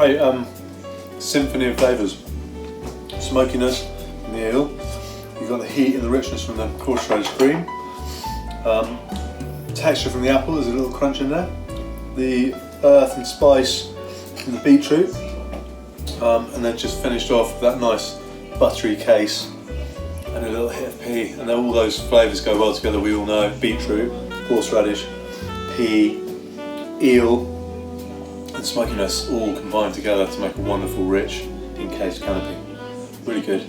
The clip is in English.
great symphony of flavours. Smokiness from the eel. You've got the heat and the richness from the horseradish cream. Texture from the apple, there's a little crunch in there. The earth and spice from the beetroot. And then just finished off with that nice buttery case and a little hit of pea. And then all those flavours go well together, we all know. Beetroot, horseradish, pea, eel and smokiness all combined together to make a wonderful, rich, encased canapé. Really good.